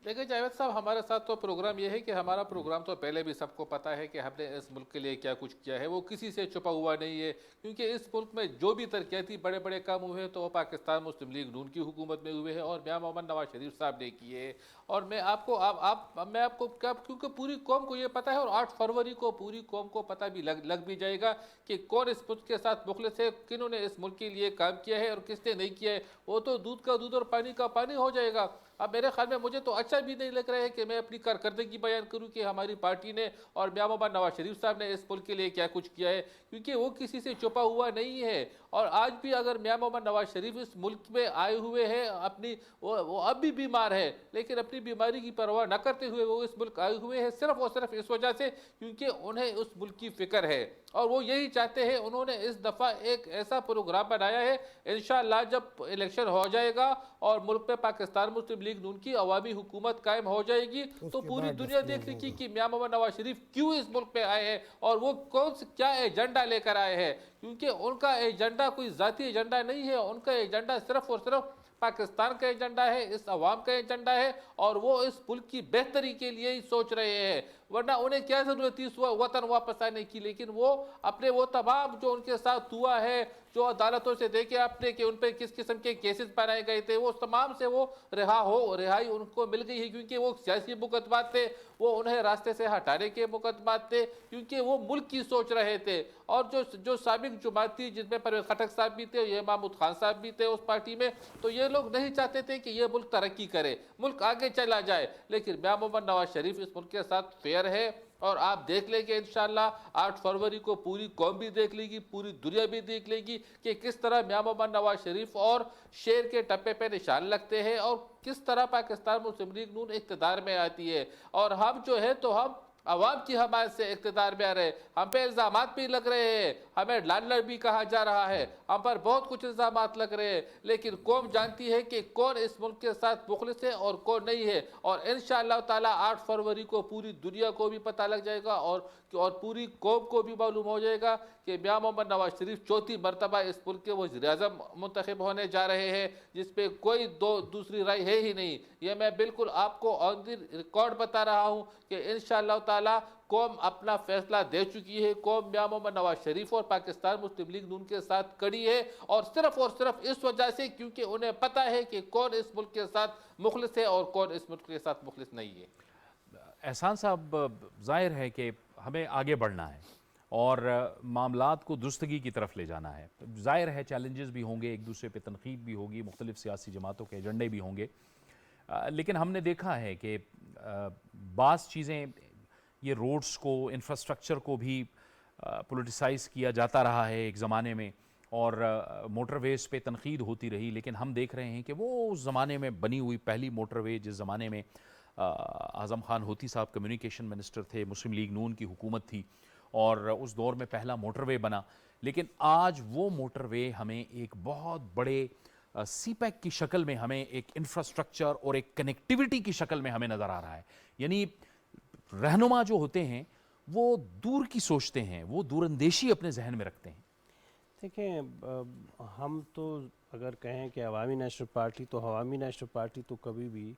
[SPEAKER 3] देखिए जावेद साहब, हमारे साथ तो प्रोग्राम ये है कि हमारा प्रोग्राम तो पहले भी सबको पता है कि हमने इस मुल्क के लिए क्या कुछ किया है, वो किसी से छुपा हुआ नहीं है। क्योंकि इस मुल्क में जो भी तरक्याती बड़े बड़े काम हुए हैं तो वो पाकिस्तान मुस्लिम लीग नून की हुकूमत में हुए हैं और मियां मोहम्मद नवाज शरीफ साहब ने किए। और मैं आपको क्या, क्योंकि पूरी कौम को ये पता है और 8 फरवरी को पूरी कौम को पता भी लग भी जाएगा कि कौन इस मुल्क के साथ मुखलिस है, किन्होंने इस मुल्क के लिए काम किया है और किसने नहीं किया है। वो तो दूध का दूध और पानी का पानी हो जाएगा। अब मेरे ख्याल में मुझे तो अच्छा मोर्चा भी नहीं लग रहा है कि मैं अपनी कारकर्दगी बयान करूं कि हमारी पार्टी ने और मियां मोहम्मद नवाज शरीफ साहब ने इस मुल्क के लिए क्या कुछ किया है, क्योंकि वो किसी से छुपा हुआ नहीं है। और आज भी अगर मियां मोहम्मद नवाज शरीफ इस मुल्क में आए हुए हैं, अपनी वो अब भी बीमार है, लेकिन अपनी बीमारी की परवाह न करते हुए वो इस मुल्क आए हुए हैं सिर्फ और सिर्फ इस वजह से क्योंकि उन्हें उस मुल्क की फिक्र है और वो यही चाहते हैं। उन्होंने इस दफ़ा एक ऐसा प्रोग्राम बनाया है, इंशाअल्लाह जब इलेक्शन हो जाएगा और मुल्क में पाकिस्तान मुस्लिम लीग नून की अवामी हुकूमत कायम हो जाएगी तो पूरी दुनिया देख रही कि मियां मोहम्मद नवाज शरीफ क्यों इस मुल्क में आए हैं और वो कौन से क्या एजेंडा लेकर आए हैं, क्योंकि उनका एजेंडा कोई जाती एजेंडा नहीं है, उनका एजेंडा सिर्फ और सिर्फ पाकिस्तान का एजेंडा है, इस अवाम का एजेंडा है और वो इस मुल्क की बेहतरी के लिए ही सोच रहे हैं। वरना उन्हें क्या जरूरत थी इस वतन वापस आने की, लेकिन वो अपने वो तमाम जो उनके साथ हुआ है, जो अदालतों से देखे आपने कि उन पर किस किस्म के केसेस बनाए गए थे, वो तमाम से वो रिहाई उनको मिल गई है, क्योंकि वो सियासी मुकदमात थे, वो उन्हें रास्ते से हटाने के मुकदमात थे, क्योंकि वो मुल्क की सोच रहे थे। और जो साबिक जमात थी जिसमें परवेज खटक साहब भी थे, ये महमूद खान साहब भी थे उस पार्टी में, तो ये लोग नहीं चाहते थे कि ये मुल्क तरक्की करे, मुल्क आगे चला जाए। लेकिन मियां मोहम्मद नवाज शरीफ इस मुल्क के साथ फेयर है और आप देख लेंगे इंशाअल्लाह 8 फरवरी को पूरी कौम भी देख लेगी, पूरी दुनिया भी देख लेगी कि किस तरह मियां मोहम्मद नवाज शरीफ और शेर के टप्पे पे निशान लगते हैं और किस तरह पाकिस्तान मुस्लिम लीग नून इक़्तिदार में आती है। और हम जो है तो हम अवाम की हमायत से इक़्तिदार में आ रहे, हम पे इल्ज़ामात भी लग रहे हैं, हमें लालर भी कहा जा रहा है, हम पर बहुत कुछ इल्ज़ामात लग रहे हैं, लेकिन कौम जानती है कि कौन इस मुल्क के साथ मुखलिस है और कौन नहीं है। और इंशाअल्लाह ताला 8 फरवरी को पूरी दुनिया को भी पता लग जाएगा और पूरी कौम को भी मालूम हो जाएगा कि मियां मोहम्मद नवाज शरीफ चौथी मरतबा इस मुल्क के वज़ीर-ए-आज़म मुंतखब होने जा रहे हैं, जिस पे कोई दूसरी राय है ही नहीं। ये मैं बिल्कुल आपको ऑन द रिकॉर्ड बता रहा हूँ कि इंशाअल्लाह ताला कौम अपना फैसला दे चुकी है। कौम मियां मोहम्मद नवाज शरीफ और पाकिस्तान मुस्लिम लीग नून के साथ खड़ी है और सिर्फ इस वजह से क्योंकि उन्हें पता है कि कौन इस मुल्क के साथ मुखलिस है और कौन इस मुल्क के साथ मुखलिस नहीं है।
[SPEAKER 1] एहसान साहब, जाहिर है कि हमें आगे बढ़ना है और मामलात को दुरुस्तगी की तरफ ले जाना है। जाहिर है चैलेंजेस भी होंगे, एक दूसरे पे तनकीद भी होगी, मुख्तलिफ सियासी जमातों के एजेंडे भी होंगे, लेकिन हमने देखा है कि बाज़ चीज़ें, ये रोड्स को, इंफ्रास्ट्रक्चर को भी पॉलिटिसाइज़ किया जाता रहा है एक ज़माने में और मोटरवेज़ पे तनकीद होती रही, लेकिन हम देख रहे हैं कि वो उस ज़माने में बनी हुई पहली मोटरवे, जिस ज़माने में आज़म खान होती साहब कम्युनिकेशन मिनिस्टर थे, मुस्लिम लीग नून की हुकूमत थी और उस दौर में पहला मोटरवे बना, लेकिन आज वो मोटरवे हमें एक बहुत बड़े सीपैक की शक्ल में, हमें एक इंफ्रास्ट्रक्चर और एक कनेक्टिविटी की शक्ल में हमें नज़र आ रहा है। यानी रहनुमा जो होते हैं वो दूर की सोचते हैं, वो दूरंदेशी अपने जहन में रखते हैं।
[SPEAKER 2] देखें, हम तो अगर कहें कि अवामी नेशनल पार्टी, तो अवामी नेशनल पार्टी तो कभी भी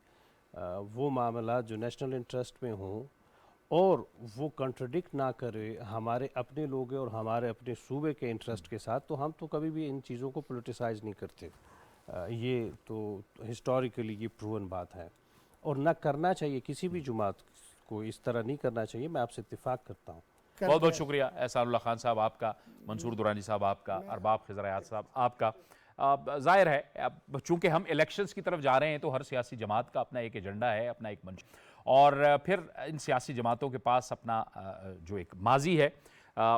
[SPEAKER 2] वो मामला जो नेशनल इंटरेस्ट में हों और वो कंट्रडिक्ट ना करे हमारे अपने लोग और हमारे अपने सूबे के इंटरेस्ट के साथ, तो हम तो कभी भी इन चीज़ों को पोलिटिसाइज नहीं करते। ये तो हिस्टोरिकली ये प्रूवन बात है और ना करना चाहिए, किसी भी जुमात को इस तरह नहीं करना चाहिए। मैं आपसे इत्तेफाक करता हूँ।
[SPEAKER 1] बहुत बहुत शुक्रिया एहसानुल्लाह खान साहब आपका, मंसूर दुरानी साहब आपका, अरबाब खिज़र हयात साहब आपका। ज़ाहिर है अब चूँकि हम इलेक्शंस की तरफ जा रहे हैं तो हर सियासी जमात का अपना एक एजेंडा है, अपना एक मंच, और फिर इन सियासी जमातों के पास अपना जो एक माजी है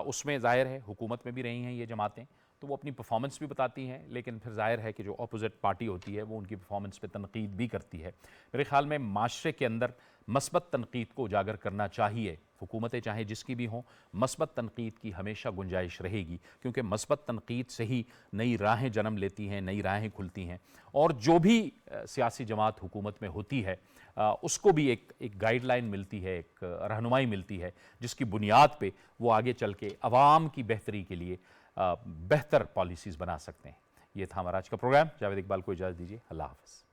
[SPEAKER 1] उसमें ज़ाहिर है हुकूमत में भी रही हैं ये जमातें, तो वो अपनी परफॉर्मेंस भी बताती हैं, लेकिन फिर ज़ाहिर है कि जो अपोजिट पार्टी होती है वो उनकी परफॉर्मेंस पे तनकीद भी करती है। मेरे ख़्याल में माशरे के अंदर मस्बत तनकीद को उजागर करना चाहिए। हुकूमतें चाहे जिसकी भी हों, मस्बत तनकीद की हमेशा गुंजाइश रहेगी, क्योंकि मस्बत तनकीद से ही नई राहें जन्म लेती हैं, नई राहें खुलती हैं, और जो भी सियासी जमात हुकूमत में होती है उसको भी एक गाइडलाइन मिलती है, एक रहनुमाई मिलती है, जिसकी बुनियाद पे वो आगे चल के अवाम की बेहतरी के लिए बेहतर पॉलिसीज़ बना सकते हैं। ये था हमारा आज का प्रोग्राम। जावेद इकबाल को इजाज़त दीजिए। अल्लाह हाफ़िज़।